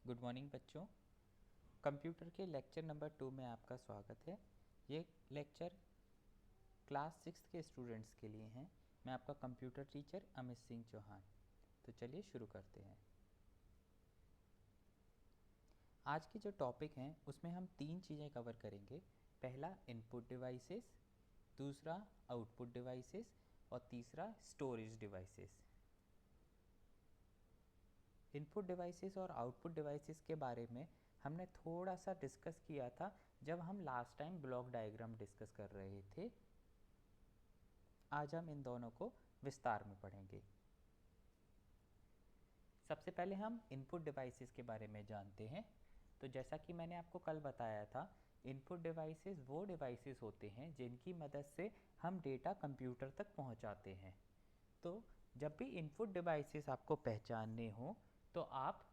Good morning बच्चों। Computer के lecture number 2 में आपका स्वागत है। ये लेक्चर क्लास 6 के स्टूडेंट्स के लिए हैं। मैं आपका कंप्यूटर टीचर अमित सिंह चौहान। तो चलिए शुरू करते हैं। आज के जो टॉपिक हैं उसमें हम 3 चीज़ें कवर करेंगे। पहला इनपुट डिवाइसेस, दूसरा आउटपुट डिवाइसेस और तीसरा स्टोरेज डिवाइसेस। इनपुट डिवाइसेस और आउटपुट डिवाइसेस के बारे में हमने थोड़ा सा डिस्कस किया था जब हम last time block diagram discuss कर रहे थे। आज हम इन दोनों को विस्तार में पढ़ेंगे। सबसे पहले हम इनपुट डिवाइसेस के बारे में जानते हैं। तो जैसा कि मैंने आपको कल बताया था, इनपुट डिवाइसेस वो डिवाइसेस होते हैं जिनकी मदद से हम डेटा कंप्यूटर तक पहुंचाते हैं। तो जब भी इनपुट डिवाइसेस आपको पहचानने हो तो आप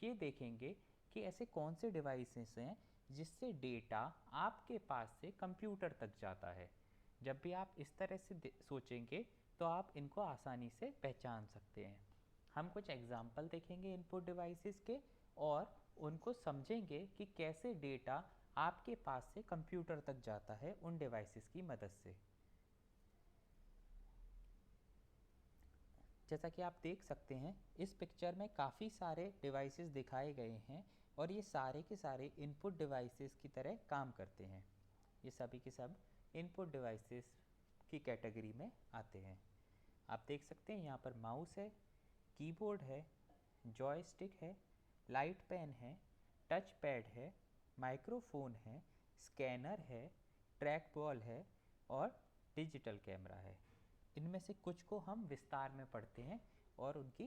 ये देखेंगे कि ऐसे कौन से डिवाइसेस हैं जिससे डेटा आपके पास से कंप्यूटर तक जाता है। जब भी आप इस तरह से सोचेंगे तो आप इनको आसानी से पहचान सकते हैं। हम कुछ एग्जाम्पल देखेंगे इनपुट डिवाइसेस के और उनको समझेंगे कि कैसे डेटा आपके पास से कंप्यूटर तक जाता है उन डिवाइसेस की मदद से। जैसा कि आप देख सकते हैं, इस पिक्चर में काफ़ी सारे डिवाइसेस दिखाए गए हैं और ये सारे के सारे इनपुट डिवाइसेस की तरह काम करते हैं। ये सभी के सब इनपुट डिवाइसेस की कैटेगरी में आते हैं। आप देख सकते हैं यहाँ पर माउस है, कीबोर्ड है, जॉयस्टिक है, लाइट पेन है, टच पैड है, माइक्रोफोन है, स्कैनर है, ट्रैक बॉल है और डिजिटल कैमरा है। इनमें से कुछ को हम विस्तार में पढ़ते हैं और उनकी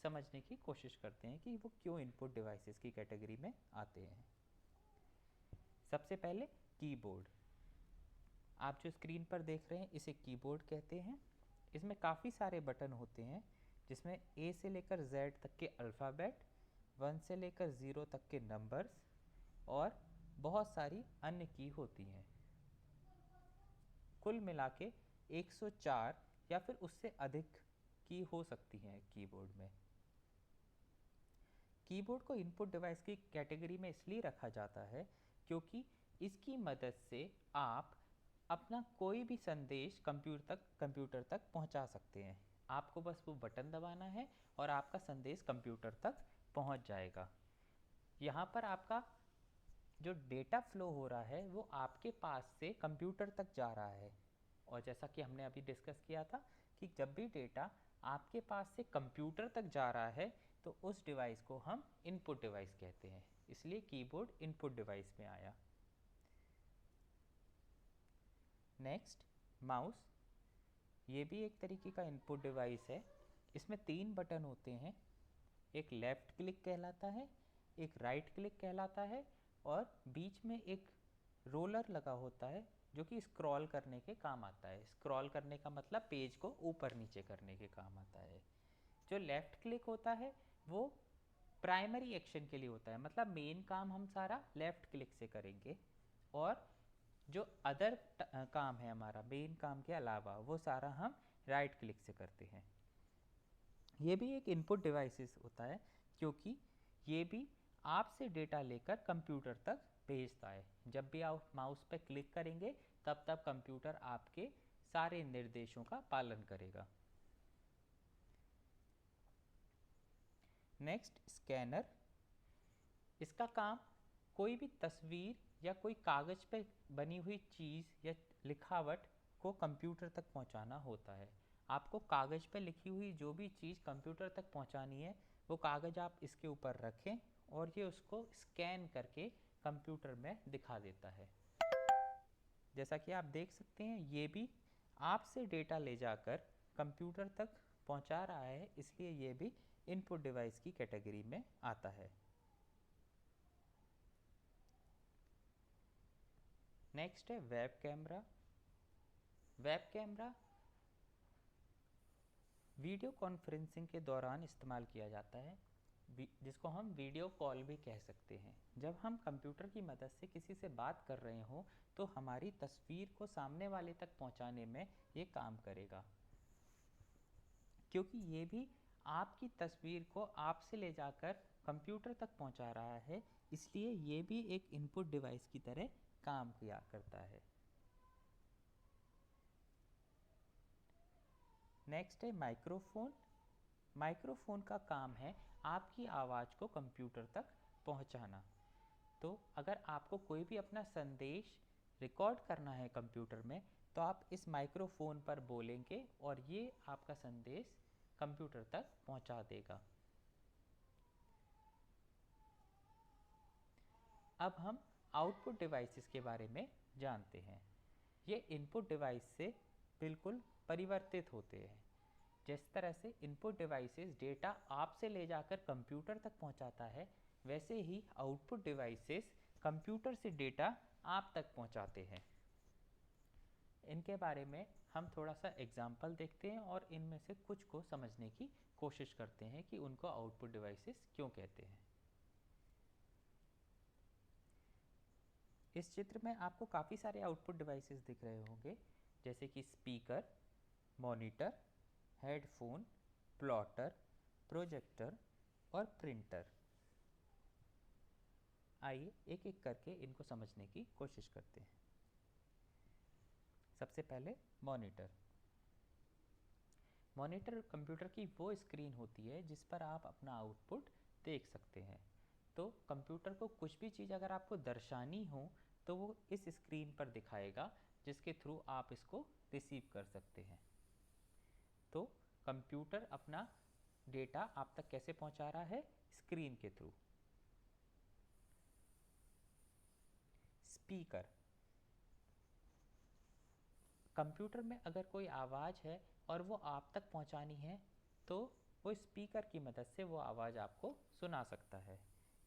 समझने की कोशिश करते हैं कि वो क्यों इनपुट डिवाइसेस की कैटेगरी में आते हैं। सबसे पहले कीबोर्ड। आप जो स्क्रीन पर देख रहे हैं इसे कीबोर्ड कहते हैं। इसमें काफ़ी सारे बटन होते हैं जिसमें ए से लेकर जेड तक के अल्फ़ाबेट, 1 से लेकर 0 तक के नंबर्स और बहुत सारी अन्य की होती हैं। कुल मिला के 104 या फिर उससे अधिक की हो सकती हैं कीबोर्ड में। कीबोर्ड को इनपुट डिवाइस की कैटेगरी में इसलिए रखा जाता है क्योंकि इसकी मदद से आप अपना कोई भी संदेश कंप्यूटर तक पहुंचा सकते हैं। आपको बस वो बटन दबाना है और आपका संदेश कंप्यूटर तक पहुंच जाएगा। यहाँ पर आपका जो डेटा फ्लो हो रहा है वो आपके पास से कंप्यूटर तक जा रहा है। और जैसा कि हमने अभी डिस्कस किया था कि जब भी डेटा आपके पास से कंप्यूटर तक जा रहा है तो उस डिवाइस को हम इनपुट डिवाइस कहते हैं। इसलिए कीबोर्ड इनपुट डिवाइस में आया। Next, mouse. ये भी एक तरीके का इनपुट डिवाइस है। इसमें 3 बटन होते हैं। एक लेफ़्ट क्लिक कहलाता है, एक राइट क्लिक कहलाता है और बीच में एक रोलर लगा होता है जो कि स्क्रॉल करने के काम आता है। स्क्रॉल करने का मतलब पेज को ऊपर नीचे करने के काम आता है। जो लेफ़्ट क्लिक होता है वो प्राइमरी एक्शन के लिए होता है, मतलब मेन काम हम सारा लेफ़्ट क्लिक से करेंगे और जो अदर काम है हमारा मेन काम के अलावा वो सारा हम राइट क्लिक से करते हैं। ये भी एक इनपुट डिवाइसेस होता है क्योंकि ये भी आपसे डेटा लेकर कंप्यूटर तक भेजता है। जब भी आप माउस पर क्लिक करेंगे तब तब कंप्यूटर आपके सारे निर्देशों का पालन करेगा। Next, scanner. इसका काम कोई भी तस्वीर या कोई कागज़ पे बनी हुई चीज़ या लिखावट को कंप्यूटर तक पहुंचाना होता है। आपको कागज़ पे लिखी हुई जो भी चीज़ कंप्यूटर तक पहुंचानी है वो कागज़ आप इसके ऊपर रखें और ये उसको स्कैन करके कंप्यूटर में दिखा देता है। जैसा कि आप देख सकते हैं ये भी आपसे डेटा ले जाकर कंप्यूटर तक पहुंचा रहा है, इसलिए ये भी इनपुट डिवाइस की कैटेगरी में आता है। नेक्स्ट है web camera. Web camera video conferencing के दौरान इस्तेमाल किया जाता है, जिसको हम वीडियो कॉल भी कह सकते हैं। जब हम कंप्यूटर की मदद से किसी से बात कर रहे हों तो हमारी तस्वीर को सामने वाले तक पहुंचाने में ये काम करेगा, क्योंकि ये भी आपकी तस्वीर को आपसे ले जाकर कंप्यूटर तक पहुंचा रहा है, इसलिए ये भी एक इनपुट डिवाइस की तरह काम किया करता है। नेक्स्ट है माइक्रोफोन। माइक्रोफोन का काम है आपकी आवाज़ को कंप्यूटर तक पहुंचाना। तो अगर आपको कोई भी अपना संदेश रिकॉर्ड करना है कंप्यूटर में, तो आप इस माइक्रोफोन पर बोलेंगे और ये आपका संदेश कंप्यूटर तक पहुंचा देगा। अब हम आउटपुट डिवाइसेस के बारे में जानते हैं। ये इनपुट डिवाइस से बिल्कुल परिवर्तित होते हैं। जिस तरह से इनपुट डिवाइसेस डेटा आपसे ले जाकर कंप्यूटर तक पहुंचाता है, वैसे ही आउटपुट डिवाइसेस कंप्यूटर से डेटा आप तक पहुंचाते हैं। इनके बारे में हम थोड़ा सा एग्जाम्पल देखते हैं और इनमें से कुछ को समझने की कोशिश करते हैं कि उनको आउटपुट डिवाइसेस क्यों कहते हैं। इस चित्र में आपको काफ़ी सारे आउटपुट डिवाइसेस दिख रहे होंगे, जैसे कि speaker, monitor, headphone, plotter, projector और प्रिंटर। आइए एक एक करके इनको समझने की कोशिश करते हैं। सबसे पहले मॉनिटर। मॉनिटर कंप्यूटर की वो स्क्रीन होती है जिस पर आप अपना आउटपुट देख सकते हैं। तो कंप्यूटर को कुछ भी चीज़ अगर आपको दर्शानी हो तो वो इस स्क्रीन पर दिखाएगा, जिसके थ्रू आप इसको रिसीव कर सकते हैं। तो कंप्यूटर अपना डेटा आप तक कैसे पहुंचा रहा है? स्क्रीन के थ्रू। स्पीकर। कंप्यूटर में अगर कोई आवाज़ है और वो आप तक पहुंचानी है, तो वो स्पीकर की मदद से वो आवाज़ आपको सुना सकता है।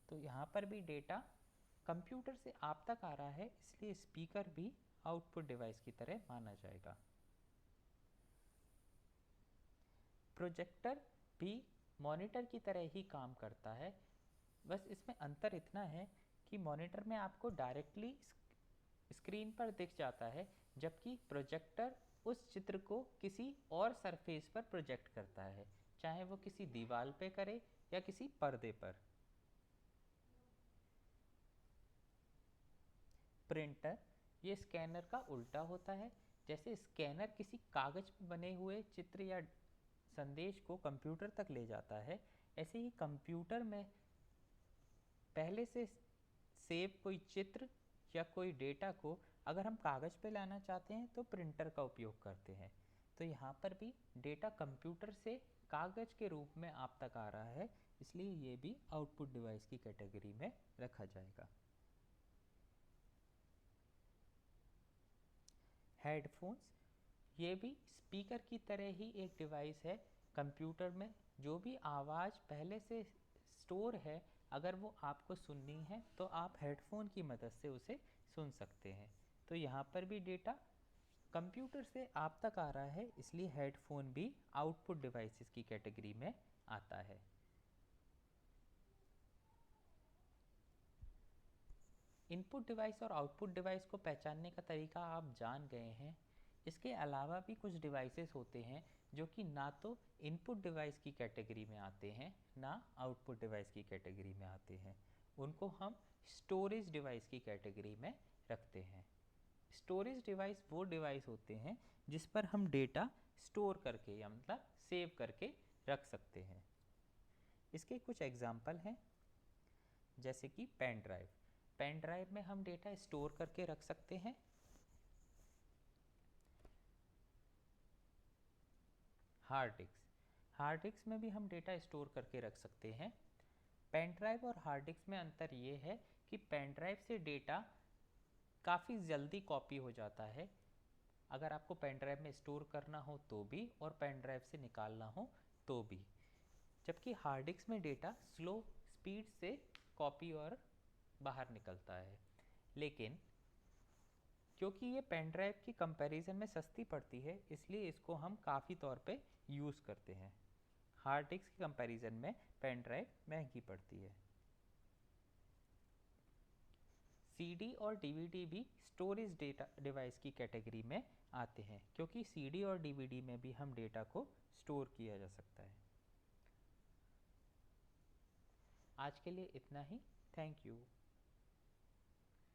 तो यहाँ पर भी डेटा कंप्यूटर से आप तक आ रहा है, इसलिए स्पीकर भी आउटपुट डिवाइस की तरह माना जाएगा। प्रोजेक्टर भी मॉनिटर की तरह ही काम करता है, बस इसमें अंतर इतना है कि मॉनिटर में आपको डायरेक्टली स्क्रीन पर दिख जाता है, जबकि प्रोजेक्टर उस चित्र को किसी और सरफेस पर प्रोजेक्ट करता है, चाहे वो किसी दीवार पे करे या किसी पर्दे पर। प्रिंटर, ये स्कैनर का उल्टा होता है। जैसे स्कैनर किसी कागज़ पर बने हुए चित्र या संदेश को कंप्यूटर तक ले जाता है, ऐसे ही कंप्यूटर में पहले से सेव कोई चित्र या कोई डेटा को अगर हम कागज़ पे लाना चाहते हैं तो प्रिंटर का उपयोग करते हैं। तो यहाँ पर भी डेटा कंप्यूटर से कागज़ के रूप में आप तक आ रहा है, इसलिए ये भी आउटपुट डिवाइस की कैटेगरी में रखा जाएगा। हेडफोन्स, ये भी स्पीकर की तरह ही एक डिवाइस है। कंप्यूटर में जो भी आवाज़ पहले से स्टोर है, अगर वो आपको सुननी है तो आप हेडफोन की मदद से उसे सुन सकते हैं। तो यहाँ पर भी डेटा कंप्यूटर से आप तक आ रहा है, इसलिए हेडफोन भी आउटपुट डिवाइसेस की कैटेगरी में आता है। इनपुट डिवाइस और आउटपुट डिवाइस को पहचानने का तरीका आप जान गए हैं। इसके अलावा भी कुछ डिवाइसेस होते हैं जो कि ना तो इनपुट डिवाइस की कैटेगरी में आते हैं, ना आउटपुट डिवाइस की कैटेगरी में आते हैं। उनको हम स्टोरेज डिवाइस की कैटेगरी में रखते हैं। स्टोरेज डिवाइस वो डिवाइस होते हैं जिस पर हम डेटा स्टोर करके या मतलब सेव करके रख सकते हैं। इसके कुछ एग्जाम्पल हैं, जैसे कि पेन ड्राइव। पेन ड्राइव में हम डेटा स्टोर करके रख सकते हैं। हार्ड डिस्क, हार्ड डिस्क में भी हम डेटा स्टोर करके रख सकते हैं। पेन ड्राइव और हार्ड डिस्क में अंतर ये है कि पेन ड्राइव से डेटा काफ़ी जल्दी कॉपी हो जाता है, अगर आपको पेन ड्राइव में स्टोर करना हो तो भी और पेन ड्राइव से निकालना हो तो भी। जबकि हार्ड डिस्क में डेटा स्लो स्पीड से कॉपी और बाहर निकलता है। लेकिन क्योंकि ये पेन ड्राइव की कंपैरिजन में सस्ती पड़ती है, इसलिए इसको हम काफ़ी तौर पे यूज़ करते हैं। हार्ड डिस्क की कंपैरिजन में पेन ड्राइव महंगी पड़ती है। सीडी और डीवीडी भी स्टोरेज डेटा डिवाइस की कैटेगरी में आते हैं, क्योंकि सीडी और डीवीडी में भी हम डेटा को स्टोर किया जा सकता है। आज के लिए इतना ही। Thank you.